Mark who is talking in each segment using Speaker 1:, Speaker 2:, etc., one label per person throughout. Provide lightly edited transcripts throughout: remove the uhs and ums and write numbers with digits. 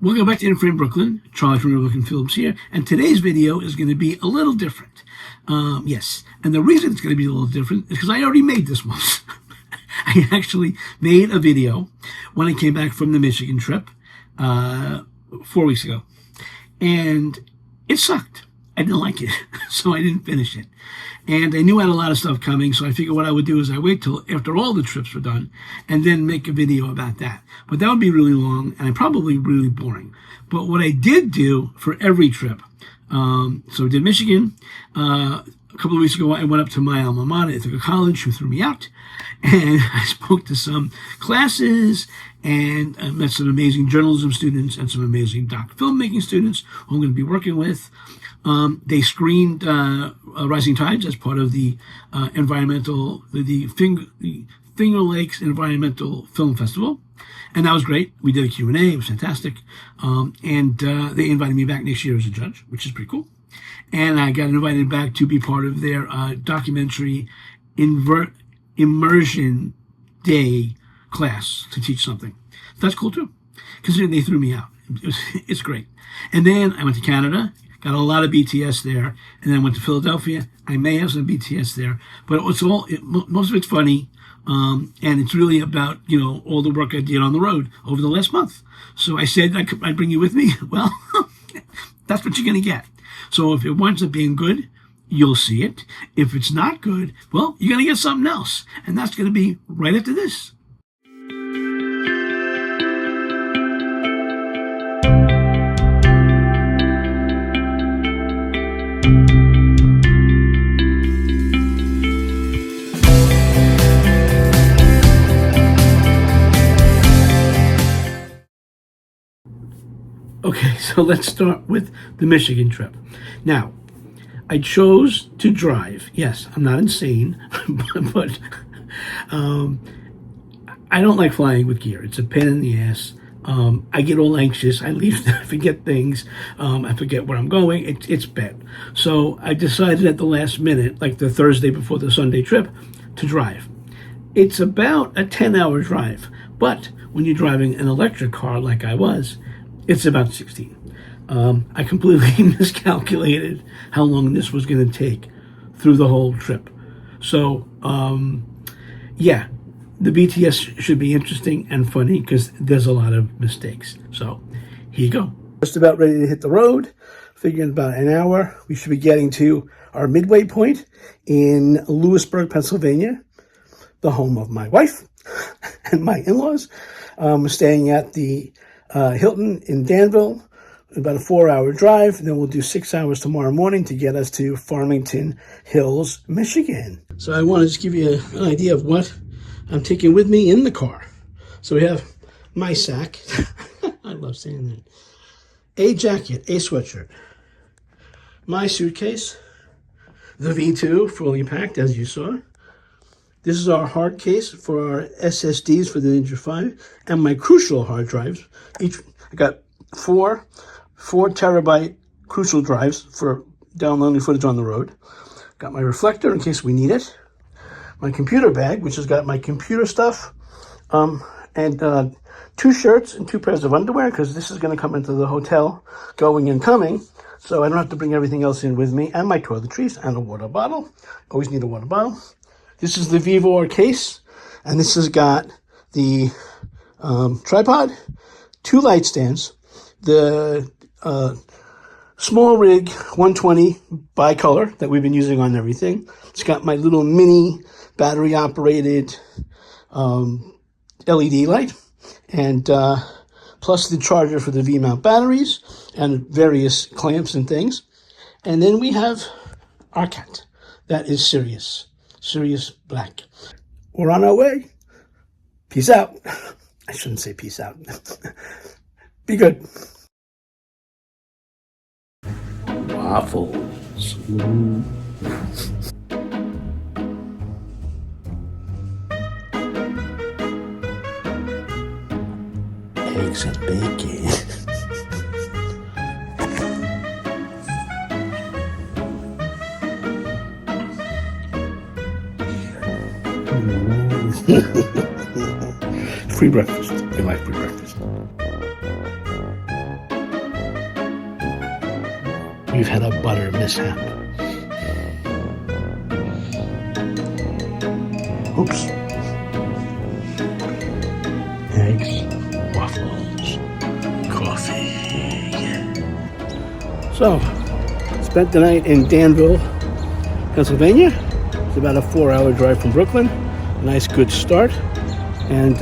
Speaker 1: Welcome back to In-Frame Brooklyn. Charlie from Brooklyn Films here, and today's video is going to be a little different. Yes, and the reason it's going to be a little different is because I already made this once. I actually made a video when I came back from the Michigan trip 4 weeks ago, and it sucked. I didn't like it, so I didn't finish it. And I knew I had a lot of stuff coming, so I figured what I would do is I wait till after all the trips were done and then make a video about that. But that would be really long and probably really boring. But what I did do for every trip, so I did Michigan. A couple of weeks ago, I went up to my alma mater, Ithaca College, who threw me out. And I spoke to some classes and I met some amazing journalism students and some amazing doc filmmaking students who I'm going to be working with. They screened Rising Tides as part of the Finger Lakes Environmental Film Festival. And that was great. We did a Q&A. It was fantastic. And they invited me back next year as a judge, which is pretty cool. And I got invited back to be part of their documentary immersion day class to teach something. That's cool too, considering they threw me out. It's great. And then I went to Canada, got a lot of BTS there, and then went to Philadelphia. I may have some BTS there, but most of it's funny, and it's really about, all the work I did on the road over the last month. So I said I'd bring you with me. Well, that's what you're going to get. So if it winds up being good, you'll see it. If it's not good, well, you're going to get something else. And that's going to be right after this. Okay, so let's start with the Michigan trip. Now, I chose to drive. Yes, I'm not insane, but I don't like flying with gear. It's a pain in the ass. I get all anxious. I leave, I forget things. I forget where I'm going. It's bad. So I decided at the last minute, like the Thursday before the Sunday trip, to drive. It's about a 10-hour drive, but when you're driving an electric car like I was, it's about 16. I completely miscalculated how long this was going to take through the whole trip. So, yeah, the BTS should be interesting and funny because there's a lot of mistakes. So, here you go. Just about ready to hit the road. Figuring about an hour. We should be getting to our midway point in Lewisburg, Pennsylvania, the home of my wife and my in-laws. We're staying at the Hilton in Danville, about a 4-hour drive. And then we'll do 6 hours tomorrow morning to get us to Farmington Hills, Michigan. So I want to just give you an idea of what I'm taking with me in the car. So we have my sack. I love saying that. A jacket, a sweatshirt. My suitcase, the V2, fully packed, as you saw. This is our hard case for our SSDs for the Ninja 5 and my crucial hard drives. I got four 4-terabyte crucial drives for downloading footage on the road. Got my reflector in case we need it. My computer bag, which has got my computer stuff, and 2 shirts and 2 pairs of underwear because this is going to come into the hotel going and coming. So I don't have to bring everything else in with me, and my toiletries and a water bottle. Always need a water bottle. This is the Vivor case, and this has got the tripod, 2 light stands, the small rig 120 bicolor that we've been using on everything. It's got my little mini battery-operated LED light, and plus the charger for the V-mount batteries and various clamps and things. And then we have our cat. That is Sirius Black. We're on our way. Peace out. I shouldn't say peace out. Be good. Waffles. Eggs and bacon. Free breakfast. I like free breakfast. we've had a butter mishap. Oops. Eggs, waffles, coffee. So, spent the night in Danville, Pennsylvania. It's about a 4-hour drive from Brooklyn. A nice, good start. And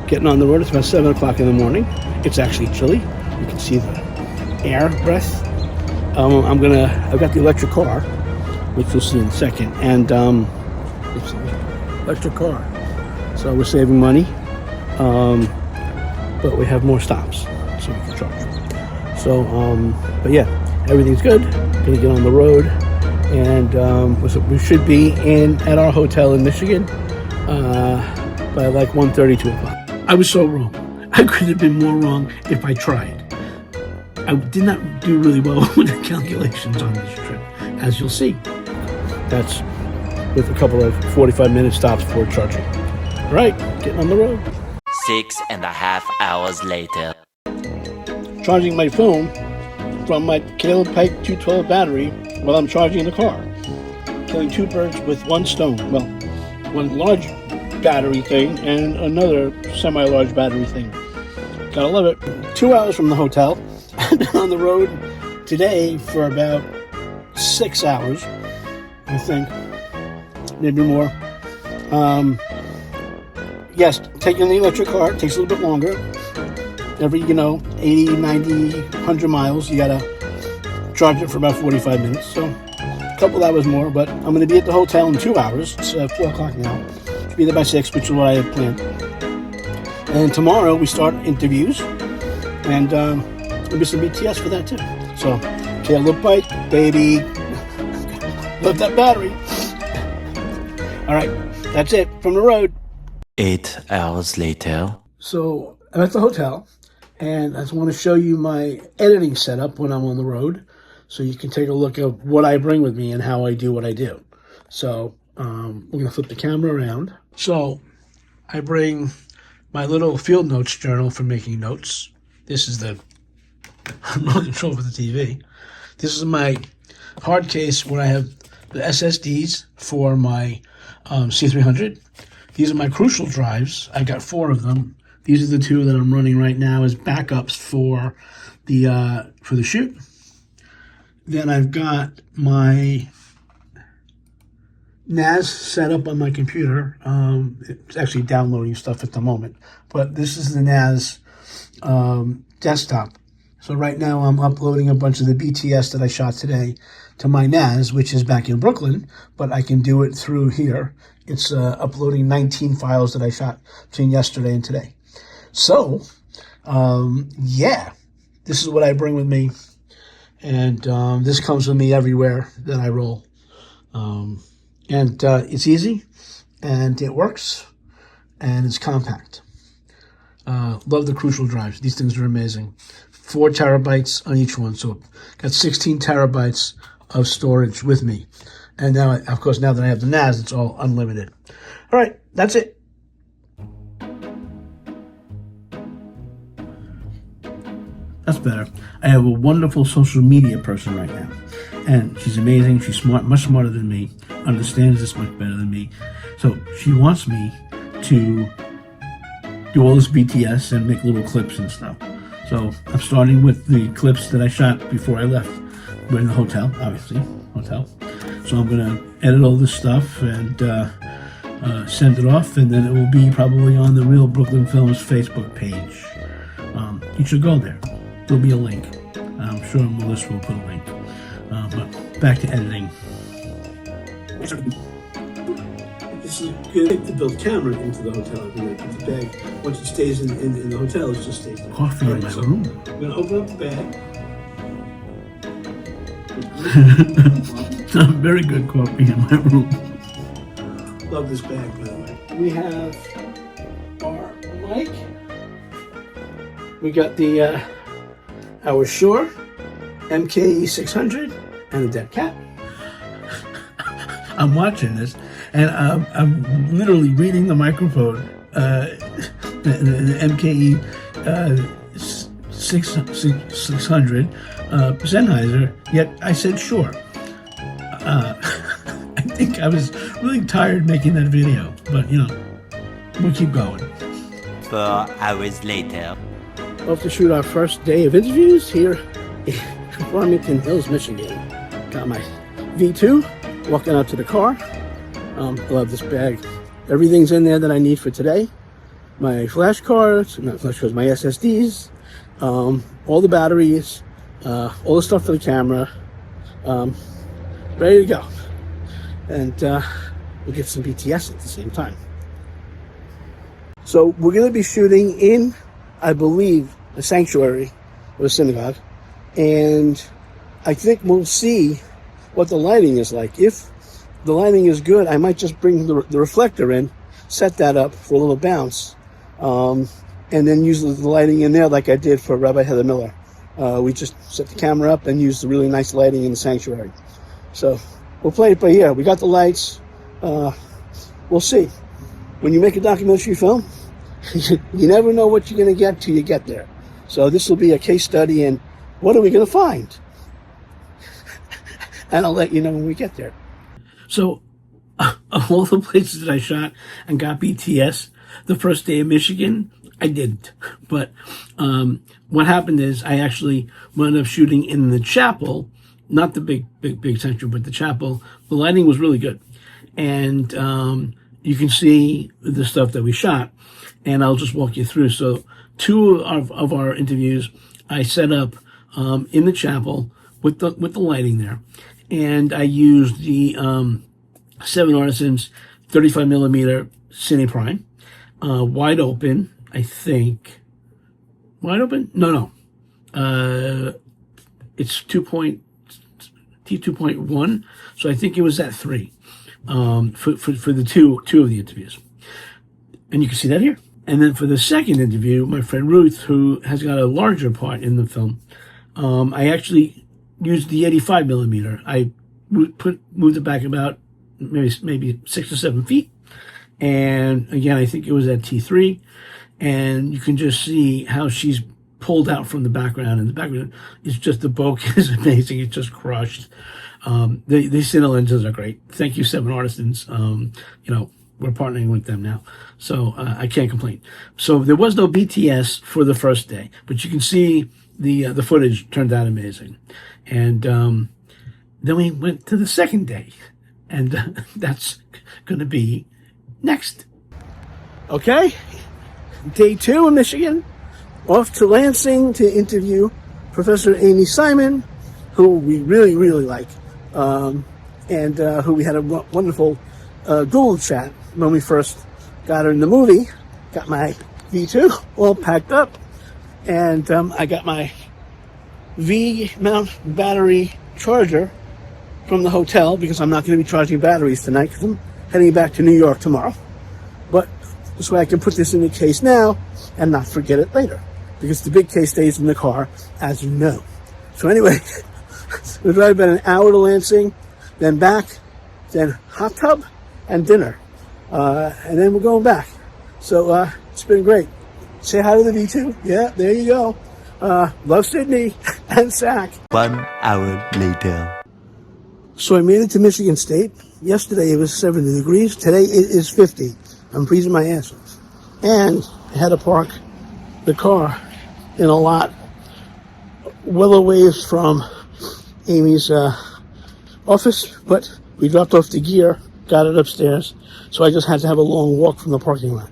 Speaker 1: getting on the road, it's about 7 o'clock in the morning. It's actually chilly. You can see the air breath. I've got the electric car, which you'll see in a second. And electric car. So we're saving money. But we have more stops, so we can charge. So, but yeah, everything's good. Gonna get on the road. And we should be at our hotel in Michigan by like 1:30, 2 o'clock. I was so wrong. I couldn't have been more wrong if I tried. I did not do really well with the calculations on this trip, as you'll see. That's with a couple of 45-minute stops before charging. All right, getting on the road.
Speaker 2: 6.5 hours later.
Speaker 1: Charging my phone from my Caleb Pike 212 battery while I'm charging the car. Killing two birds with one stone. Well, one large battery thing and another semi-large battery thing. Gotta love it. 2 hours from the hotel. I've been on the road today for about 6 hours, I think. Maybe more. Yes, taking the electric car takes a little bit longer. Every, 80, 90, 100 miles, you gotta charge it for about 45 minutes. So a couple hours more, but I'm going to be at the hotel in 2 hours. It's 4 o'clock now. I'll be there by 6, which is what I had planned. And tomorrow we start interviews, and there'll be some BTS for that too. So, Caleb Pike, baby. Love that battery. All right, that's it from the road.
Speaker 2: 8 hours later.
Speaker 1: So I'm at the hotel, and I just want to show you my editing setup when I'm on the road, so you can take a look at what I bring with me and how I do what I do. So we're going to flip the camera around. So I bring my little field notes journal for making notes. This is the remote control for the TV. This is my hard case where I have the SSDs for my C300. These are my crucial drives. I got 4 of them. These are the 2 that I'm running right now as backups for the shoot. Then I've got my NAS set up on my computer. It's actually downloading stuff at the moment, but this is the NAS desktop. So right now I'm uploading a bunch of the BTS that I shot today to my NAS, which is back in Brooklyn, but I can do it through here. It's uploading 19 files that I shot between yesterday and today. So, yeah, this is what I bring with me, and this comes with me everywhere that I roll. And it's easy, and it works, and it's compact. Love the crucial drives. These things are amazing. 4 terabytes on each one, so got 16 terabytes of storage with me. And now, of course, now that I have the NAS, it's all unlimited. All right, that's it. That's better. I have a wonderful social media person right now. And she's amazing. She's smart, much smarter than me, understands this much better than me. So she wants me to do all this BTS and make little clips and stuff. So I'm starting with the clips that I shot before I left. We're in the hotel, obviously, hotel. So I'm going to edit all this stuff and send it off, and then it will be probably on the Real Brooklyn Films Facebook page. You should go there. There'll be a link. I'm sure Melissa will put a link. But back to editing. This is good to build camera into the hotel. Put the bag, once it stays in the hotel, it just stays there. Coffee in my room. I'm going to open up the bag. Very good coffee in my room. Love this bag, by the way. We have our mic. We got the our Shure MKE 600 and a dead cat. I'm watching this, and I'm literally reading the microphone. The MKE 600 Sennheiser, yet I said sure. I think I was really tired making that video, but we'll keep going.
Speaker 2: 4 hours later.
Speaker 1: Off to shoot our first day of interviews here in Farmington Hills, Michigan. Got my V2, walking out to the car. I love this bag. Everything's in there that I need for today. My flash cards, not flash cards, my SSDs, all the batteries, all the stuff for the camera, ready to go. And we'll get some BTS at the same time. So we're going to be shooting in, I believe, a sanctuary or a synagogue. And I think we'll see what the lighting is like. If the lighting is good, I might just bring the reflector in, set that up for a little bounce, and then use the lighting in there like I did for Rabbi Heather Miller. We just set the camera up and use the really nice lighting in the sanctuary. So we'll play it by ear. We got the lights. We'll see. When you make a documentary film, you never know what you're going to get till you get there. So this will be a case study in what are we going to find? And I'll let you know when we get there. So of all the places that I shot and got BTS, the first day in Michigan, I didn't. But what happened is I actually wound up shooting in the chapel, not the big sanctuary, but the chapel. The lighting was really good. And you can see the stuff that we shot, and I'll just walk you through. So 2 of our interviews I set up in the chapel with the lighting there. And I used the 7 Artisans 35 millimeter Cine Prime, wide open, I think. Wide open? No. It's T2.1, so I think it was at 3 for the two of the interviews. And you can see that here. And then for the second interview, my friend Ruth, who has got a larger part in the film, I actually used the 85 millimeter. I moved it back about maybe 6 or 7 feet. And again, I think it was at T3. And you can just see how she's pulled out from the background. And the background is just, the bokeh is amazing. It's just crushed. The Cine lenses are great. Thank you, 7 Artisans. We're partnering with them now. So I can't complain. So there was no BTS for the first day, but you can see the footage turned out amazing. And then we went to the second day, and that's going to be next. Okay, day 2 in Michigan, off to Lansing to interview Professor Amy Simon, who we really, really like, and who we had a wonderful Google chat when we first got her in the movie. Got my V2 all packed up, and I got my V-mount battery charger from the hotel, because I'm not going to be charging batteries tonight because I'm heading back to New York tomorrow. But this way I can put this in the case now and not forget it later, because the big case stays in the car, as you know. So anyway, we drive about an hour to Lansing, then back, then hot tub and dinner, and then we're going back. So it's been great. Say hi to the V2. Yeah, there you go. Love Sydney and Sac.
Speaker 2: 1 hour later.
Speaker 1: So I made it to Michigan State. Yesterday it was 70 degrees. Today it is 50. I'm freezing my ass off. And I had to park the car in a lot well away from Amy's office, but we dropped off the gear, got it upstairs, so I just had to have a long walk from the parking lot.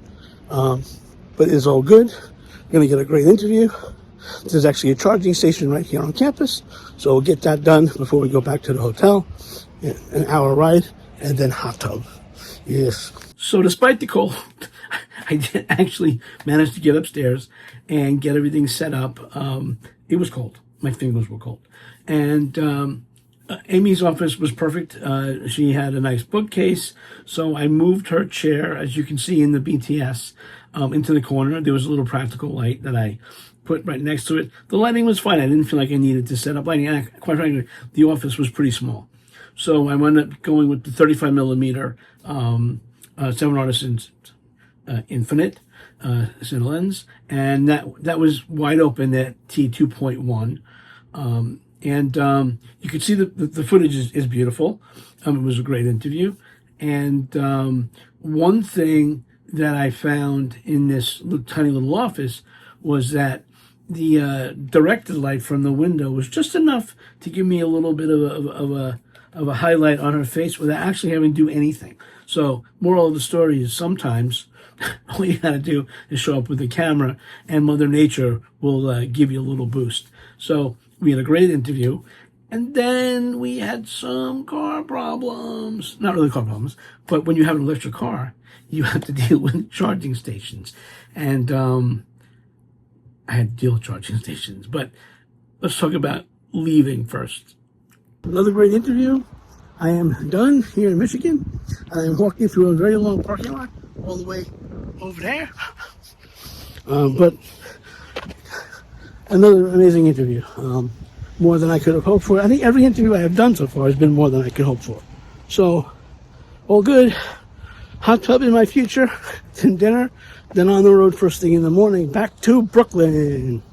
Speaker 1: But it's all good. I'm going to get a great interview. There's actually a charging station right here on campus, so we'll get that done before we go back to the hotel. An hour ride, and then hot tub. Yes. So despite the cold, I did actually manage to get upstairs and get everything set up. It was cold. My fingers were cold. And Amy's office was perfect. She had a nice bookcase, so I moved her chair, as you can see in the BTS, into the corner. There was a little practical light that I put right next to it. The lighting was fine. I didn't feel like I needed to set up lighting. And quite frankly, the office was pretty small. So I wound up going with the 35 millimeter 7 Artisans Infinite. cine lens, and that was wide open at T2.1. You could see the footage is beautiful. It was a great interview. And one thing that I found in this tiny little office was that the directed light from the window was just enough to give me a little bit of a highlight on her face without actually having to do anything. So, moral of the story is sometimes all you gotta do is show up with the camera, and Mother Nature will give you a little boost. So we had a great interview, and then we had some car problems. Not really car problems, but when you have an electric car, you have to deal with charging stations. And I had to deal with charging stations. But let's talk about leaving first. Another great interview. I am done here in Michigan. I am walking through a very long parking lot all the way over there. But another amazing interview. More than I could have hoped for. I think every interview I have done so far has been more than I could hope for. So, all good. Hot tub in my future, then dinner, then on the road first thing in the morning, back to Brooklyn.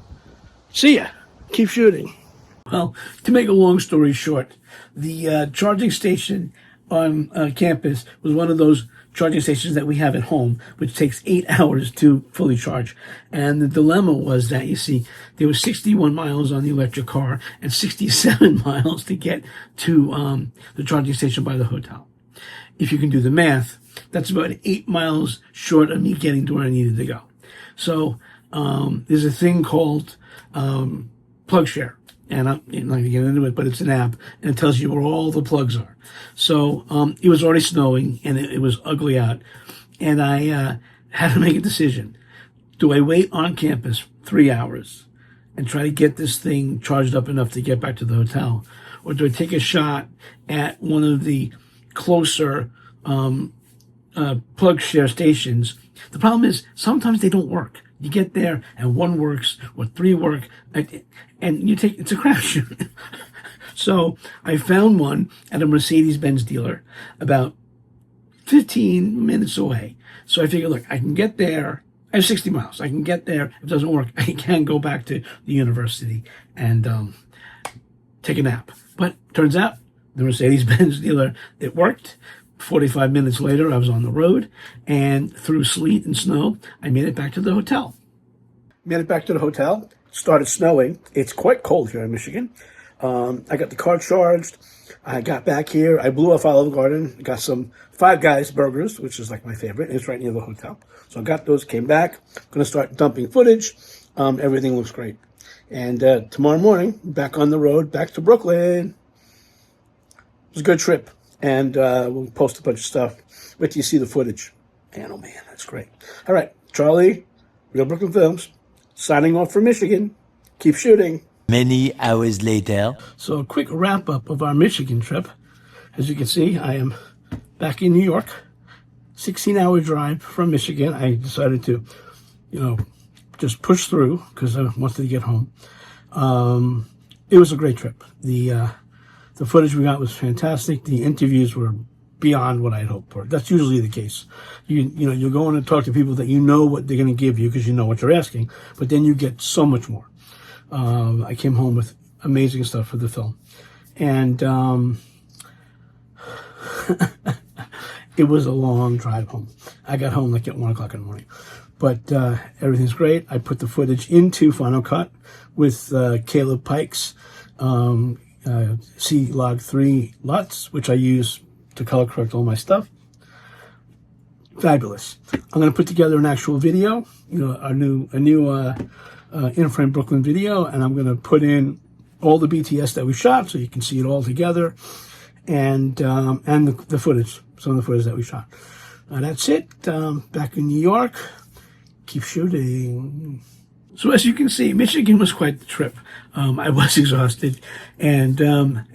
Speaker 1: See ya. Keep shooting. Well, to make a long story short, the charging station on campus was one of those charging stations that we have at home, which takes 8 hours to fully charge. And the dilemma was that, you see, there was 61 miles on the electric car and 67 miles to get to the charging station by the hotel. If you can do the math, that's about 8 miles short of me getting to where I needed to go. So there's a thing called PlugShare. And I'm not going to get into it, but it's an app, and it tells you where all the plugs are. So it was already snowing, and it was ugly out. And I had to make a decision. Do I wait on campus 3 hours and try to get this thing charged up enough to get back to the hotel? Or do I take a shot at one of the closer PlugShare stations? The problem is sometimes they don't work. You get there and one works or 3 work, and it's a crapshoot. So I found one at a Mercedes-Benz dealer about 15 minutes away. So I figured, look, I can get there. I have 60 miles. I can get there. If it doesn't work, I can go back to the university and take a nap. But turns out the Mercedes-Benz dealer, it worked. 45 minutes later, I was on the road, and through sleet and snow, I made it back to the hotel. Made it back to the hotel. Started snowing. It's quite cold here in Michigan. I got the car charged. I got back here. I blew off Olive Garden. Got some Five Guys burgers, which is like my favorite. It's right near the hotel. So I got those, came back. Going to start dumping footage. Everything looks great. And tomorrow morning, back on the road, back to Brooklyn. It was a good trip. And we'll post a bunch of stuff. Wait till you see the footage. Man, oh man, that's great. All right, Charlie, Real Brooklyn Films, signing off from Michigan. Keep shooting.
Speaker 2: Many hours later.
Speaker 1: So a quick wrap up of our Michigan trip. As you can see, I am back in New York. 16-hour drive from Michigan. I decided to, just push through because I wanted to get home. It was a great trip. The footage we got was fantastic. The interviews were beyond what I'd hoped for. That's usually the case. You go in and talk to people that you know what they're going to give you because you know what you're asking, but then you get so much more. I came home with amazing stuff for the film. And it was a long drive home. I got home like at 1 o'clock in the morning. But everything's great. I put the footage into Final Cut with Caleb Pike's C-Log 3 LUTs, which I use to color correct all my stuff. Fabulous. I'm going to put together an actual video, a new in-frame Brooklyn video, and I'm going to put in all the BTS that we shot so you can see it all together, and the footage, some of the footage that we shot. That's it. Back in New York. Keep shooting. So as you can see, Michigan was quite the trip. I was exhausted, and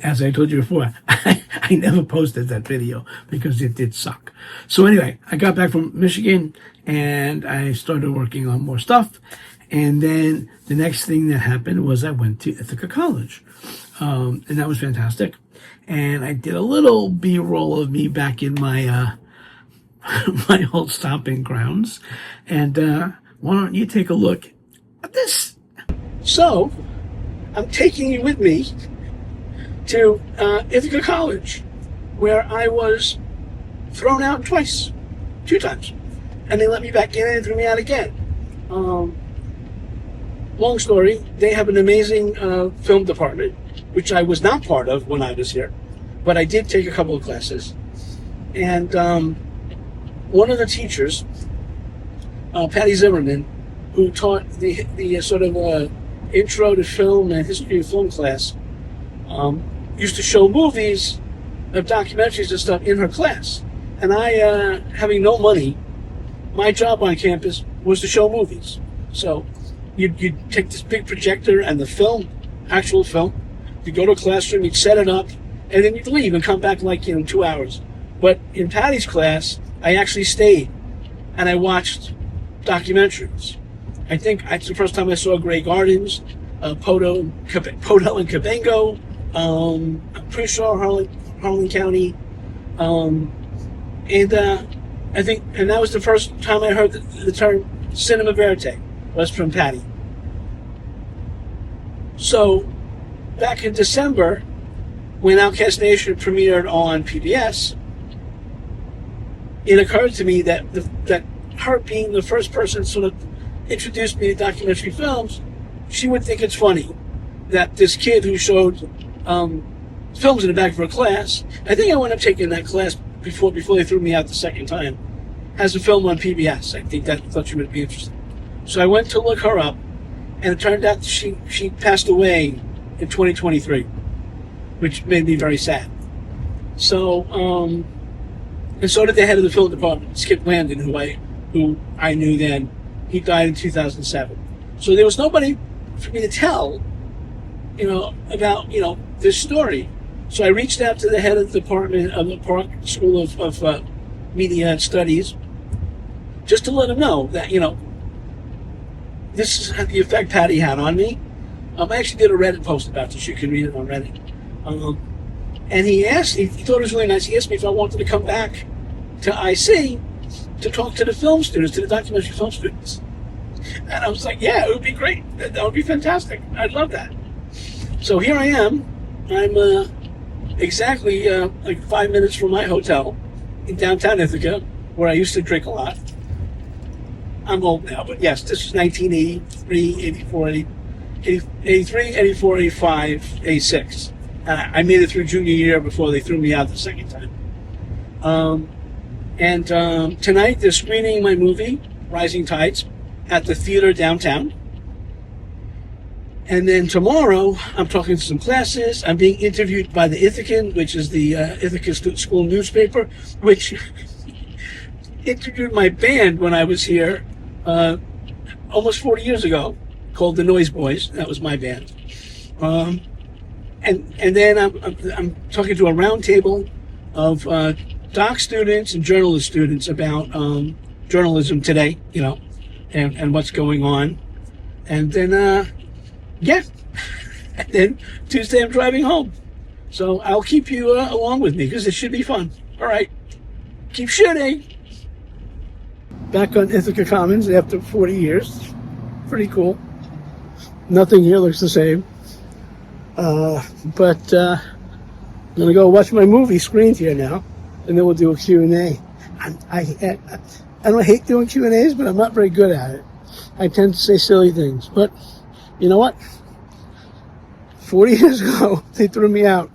Speaker 1: as I told you before, I never posted that video because it did suck. So anyway, I got back from Michigan, and I started working on more stuff, and then the next thing that happened was I went to Ithaca College, and that was fantastic. And I did a little B-roll of me back in my my old stomping grounds. And why don't you take a look at this? So, I'm taking you with me to Ithaca College, where I was thrown out two times. And they let me back in and threw me out again. Long story, they have an amazing film department, which I was not part of when I was here, but I did take a couple of classes. And one of the teachers, Patty Zimmerman, who taught the sort of intro to film and history of film class, used to show movies of documentaries and stuff in her class. And I, having no money, my job on campus was to show movies. So you'd take this big projector and the film, actual film, you'd go to a classroom, you'd set it up, and then you'd leave and come back in 2 hours. But in Patty's class, I actually stayed and I watched documentaries. I think it's the first time I saw Grey Gardens, Poto and Cabengo, I'm pretty sure Harlan County, and that was the first time I heard the term cinema verite, was from Patty. So, back in December, when Outcast Nation premiered on PBS, it occurred to me that that her being the first person sort of introduced me to documentary films, she would think it's funny that this kid who showed films in the back of her class, I think I wound up taking that class before they threw me out the second time, has a film on PBS. I thought she would be interested. So I went to look her up, and it turned out she passed away in 2023, which made me very sad. So, and so did the head of the film department, Skip Landon, who I knew then. He died in 2007. So there was nobody for me to tell, about, this story. So I reached out to the head of the department of the Park School of Media Studies, just to let him know that, this is the effect Patty had on me. I actually did a Reddit post about this. You can read it on Reddit. And he thought it was really nice. He asked me if I wanted to come back to IC to talk to the film students, to the documentary film students. And I was like, yeah, it would be great. That would be fantastic. I'd love that. So here I am. I'm exactly 5 minutes from my hotel in downtown Ithaca, where I used to drink a lot. I'm old now, but yes, this is 1983, 84, 83, 84, 85, 86. I made it through junior year before they threw me out the second time. And tonight they're screening my movie, Rising Tides, at the theater downtown. And then tomorrow, I'm talking to some classes. I'm being interviewed by the Ithacan, which is the Ithaca school newspaper, which interviewed my band when I was here almost 40 years ago, called the Noise Boys. That was my band. And then I'm talking to a round table of doc students and journalist students about journalism today, and what's going on. And then, and then Tuesday I'm driving home. So I'll keep you along with me because it should be fun. All right, keep shooting. Back on Ithaca Commons after 40 years. Pretty cool. Nothing here looks the same. But I'm going to go watch my movie screened here now, and then we'll do a Q&A. I don't hate doing Q&As, but I'm not very good at it. I tend to say silly things. But you know what? 40 years ago, they threw me out,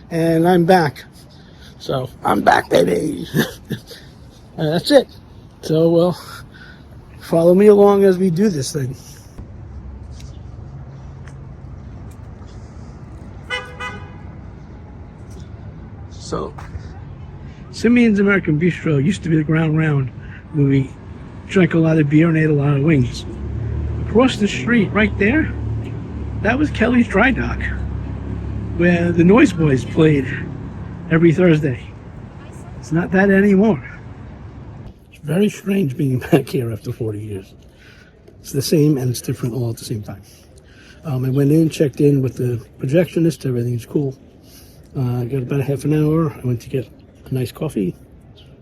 Speaker 1: and I'm back. So I'm back, baby. That's it. So, follow me along as we do this thing. So, Simeon's American Bistro used to be the Ground Round, where we drank a lot of beer and ate a lot of wings. Across the street, right there, that was Kelly's Dry Dock, where the Noise Boys played every Thursday. It's not that anymore. It's very strange being back here after 40 years. It's the same and it's different all at the same time. I went in, checked in with the projectionist, everything's cool. I got about a half an hour. I went to get a nice coffee,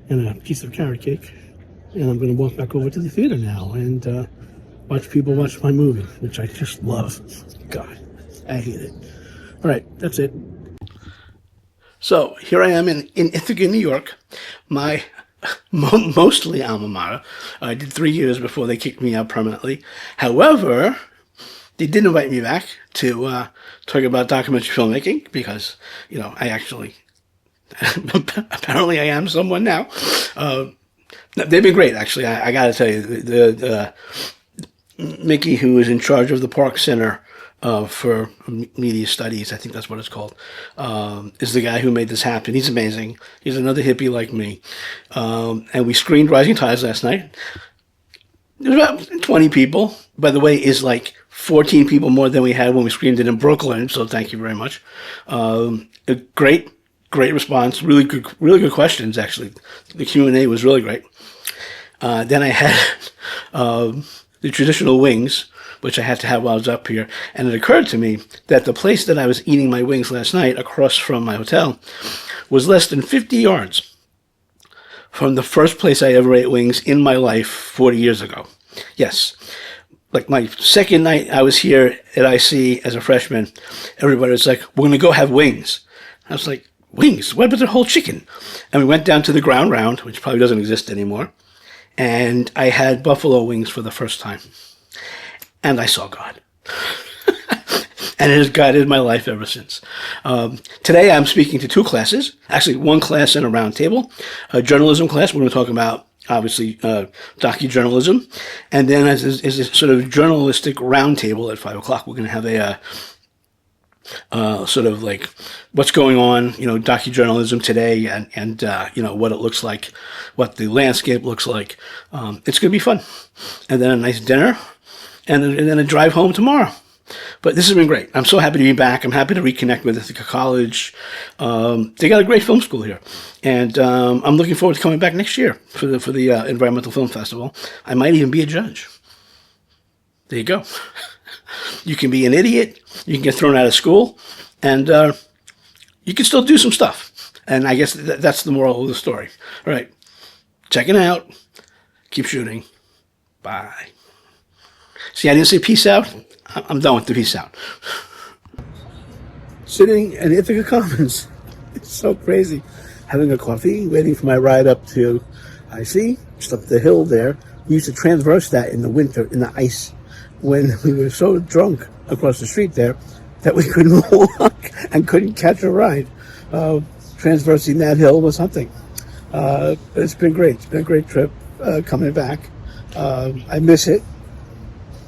Speaker 1: and a piece of carrot cake. And I'm going to walk back over to the theater now and watch people watch my movie, which I just love. God, I hate it. All right, that's it. So here I am in Ithaca, New York, my mostly alma mater. I did 3 years before they kicked me out permanently. However, they did invite me back to talk about documentary filmmaking because, I actually, apparently I am someone now. They've been great, actually. I got to tell you, the Mickey, who is in charge of the Park Center for Media Studies, I think that's what it's called, is the guy who made this happen. He's amazing. He's another hippie like me. And we screened Rising Tides last night. There's about 20 people. By the way, is like 14 people more than we had when we screened it in Brooklyn, so thank you very much. A great response. Really good questions, actually. The Q&A was really great. Then I had the traditional wings, which I had to have while I was up here. And it occurred to me that the place that I was eating my wings last night across from my hotel was less than 50 yards from the first place I ever ate wings in my life 40 years ago. Yes. Like my second night I was here at IC as a freshman, everybody was like, we're going to go have wings. I was like, wings? What about the whole chicken? And we went down to the Ground Round, which probably doesn't exist anymore. And I had buffalo wings for the first time. And I saw God. And it has guided my life ever since. Today I'm speaking to 2 classes. Actually, 1 class and a round table. A journalism class. We're going to talk about, obviously, docujournalism. And then as a sort of journalistic round table at 5 o'clock, we're going to have a sort of like what's going on, docujournalism today and what it looks like, what the landscape looks like. It's going to be fun. And then a nice dinner and then a drive home tomorrow. But this has been great. I'm so happy to be back. I'm happy to reconnect with Ithaca College. They got a great film school here. And I'm looking forward to coming back next year for the Environmental Film Festival. I might even be a judge. There you go. You can be an idiot, you can get thrown out of school, and you can still do some stuff. And I guess that's the moral of the story. All right, checking out. Keep shooting. Bye. See, I didn't say peace out. I'm done with the peace out. Sitting in Ithaca Commons. It's so crazy. Having a coffee, waiting for my ride up to IC, just up the hill there. We used to transverse that in the winter, in the ice, when we were so drunk across the street there that we couldn't walk and couldn't catch a ride. Transversing that hill was something. It's been great. It's been a great trip coming back. I miss it.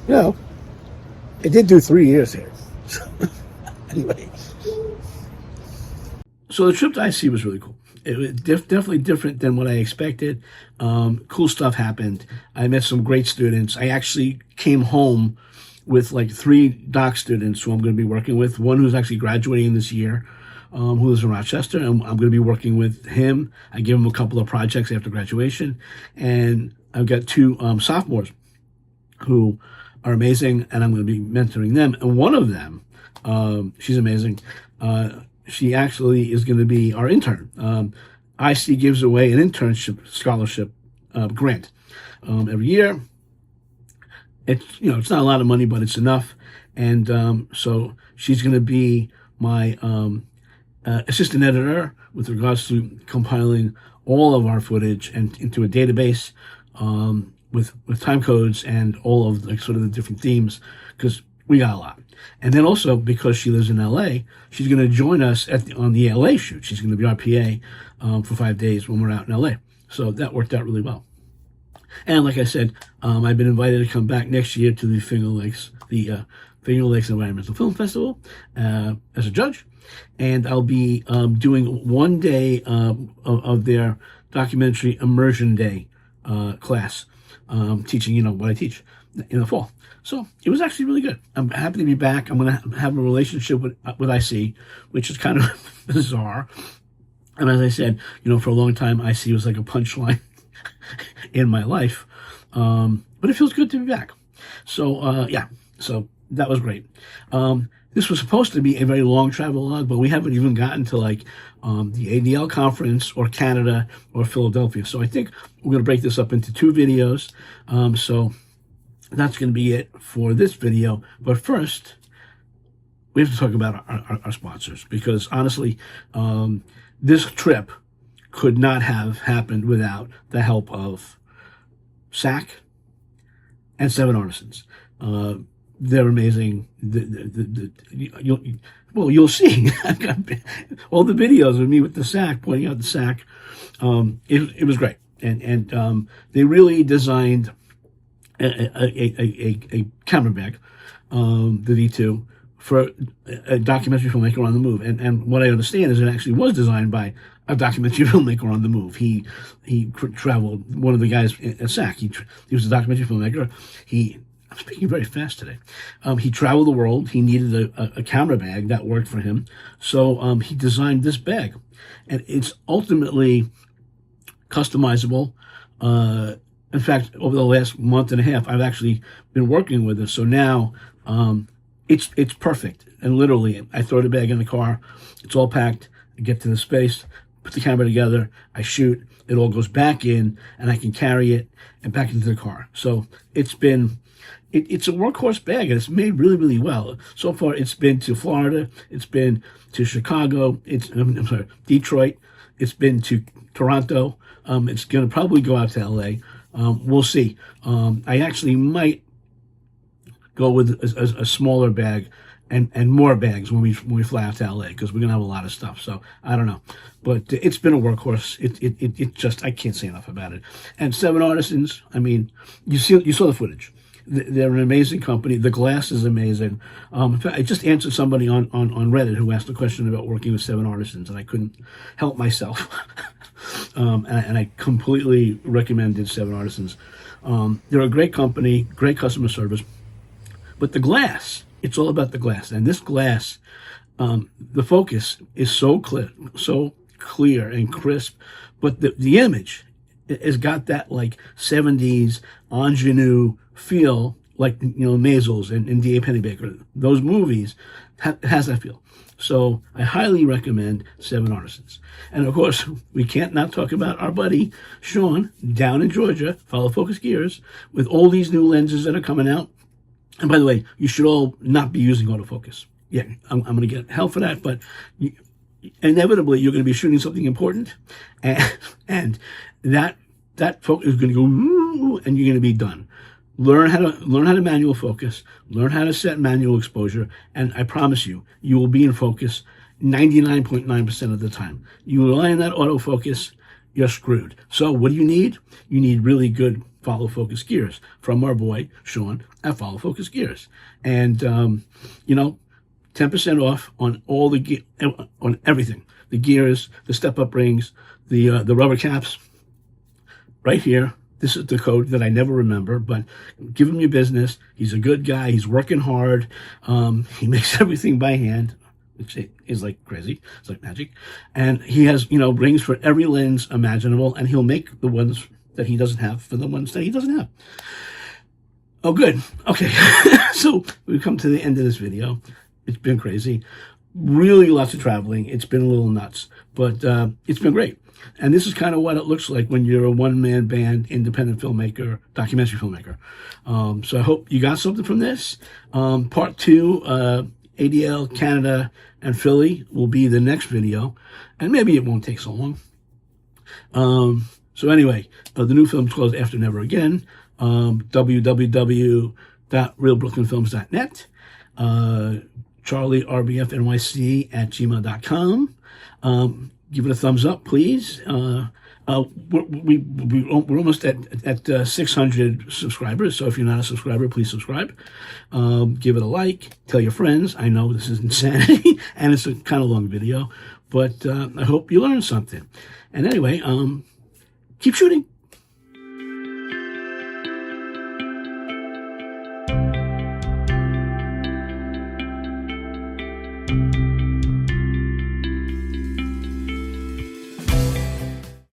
Speaker 1: I did do 3 years here. Anyway. So the trip to IC was really cool. It was definitely different than what I expected. Cool stuff happened. I met some great students. I actually came home with like 3 doc students who I'm going to be working with. One who's actually graduating this year, who lives in Rochester, and I'm going to be working with him. I give him a couple of projects after graduation. And I've got 2 sophomores who are amazing, and I'm going to be mentoring them. And one of them, she's amazing. She actually is going to be our intern. IC gives away an internship scholarship grant every year. It's it's not a lot of money, but it's enough. And so she's going to be my assistant editor with regards to compiling all of our footage and into a database with time codes and all of sort of the different themes, because we got a lot. And then also, because she lives in LA, she's going to join us on the LA shoot. She's going to be our PA for 5 days when we're out in LA. So that worked out really well. And like I said, I've been invited to come back next year to the Finger Lakes Environmental Film Festival as a judge. And I'll be doing 1 day of their documentary immersion day class, teaching, what I teach in the fall. So it was actually really good. I'm happy to be back. I'm going to have a relationship with IC, which is kind of bizarre. And as I said, for a long time, IC was like a punchline in my life. But it feels good to be back. So, yeah. So that was great. This was supposed to be a very long travel log, but we haven't even gotten to like the ADL conference or Canada or Philadelphia. So I think we're going to break this up into 2 videos. So that's going to be it for this video. But first, we have to talk about our sponsors, because honestly, this trip could not have happened without the help of SAC and 7 Artisans. They're amazing. You'll see. I've got all the videos of me with the SAC, pointing out the SAC. It was great, and they really designed a camera bag, the D2, for a documentary filmmaker on the move. And what I understand is it actually was designed by a documentary filmmaker on the move. He traveled. One of the guys at SAC, he was a documentary filmmaker. I'm speaking very fast today. He traveled the world. He needed a camera bag that worked for him. So he designed this bag. And it's ultimately customizable. In fact, over the last month and a half, I've actually been working with it. So now it's perfect. And literally, I throw the bag in the car. It's all packed. I get to the space, put the camera together. I shoot. It all goes back in, and I can carry it and back into the car. So it's a workhorse bag, and it's made really, really well. So far, it's been to Florida, it's been to Chicago, Detroit, it's been to Toronto. It's going to probably go out to LA. We'll see. I actually might go with a smaller bag and more bags when we fly out to LA, because we're going to have a lot of stuff. So I don't know. But it's been a workhorse. It just, I can't say enough about it. And 7 Artisans, I mean, you saw the footage. They're an amazing company. The glass is amazing. In fact, I just answered somebody on Reddit who asked a question about working with 7 Artisans, and I couldn't help myself. And I completely recommended 7 Artisans. They're a great company, great customer service. But the glass, it's all about the glass. And this glass, the focus is so clear and crisp, but the image has got that like 70s ingenue feel, like, Maisels and D.A. Pennebaker. Those movies has that feel. So I highly recommend 7 Artisans. And of course, we can't not talk about our buddy Sean down in Georgia, Follow Focus Gears, with all these new lenses that are coming out. And by the way, you should all not be using autofocus. Yeah, I'm going to get hell for that, but inevitably you're going to be shooting something important, and that focus is going to go, and you're going to be done. Learn how to manual focus, learn how to set manual exposure, and I promise you, you will be in focus 99.9% of the time. You rely on that autofocus, you're screwed. So what do you need? You need really good Follow Focus Gears from our boy Sean at Follow Focus Gears. And 10% off on all on everything. The gears, the step-up rings, the rubber caps, right here. This is the code that I never remember, but give him your business. He's a good guy. He's working hard. He makes everything by hand, which is like crazy. It's like magic. And he has, rings for every lens imaginable, and he'll make the ones that he doesn't have for the ones that he doesn't have. Oh, good. Okay. So we've come to the end of this video. It's been crazy. Really lots of traveling. It's been a little nuts, but it's been great. And this is kind of what it looks like when you're a one-man band, independent filmmaker, documentary filmmaker. So I hope you got something from this. Part 2, ADL, Canada, and Philly will be the next video. And maybe it won't take so long. So anyway, the new film's called After Never Again. www.realbrooklynfilms.net. CharlieRBFNYC@gmail.com. Give it a thumbs up, please. We're almost at 600 subscribers, so if you're not a subscriber, please subscribe. Give it a like. Tell your friends. I know this is insanity, and it's a kind of long video, but I hope you learned something. And anyway, keep shooting.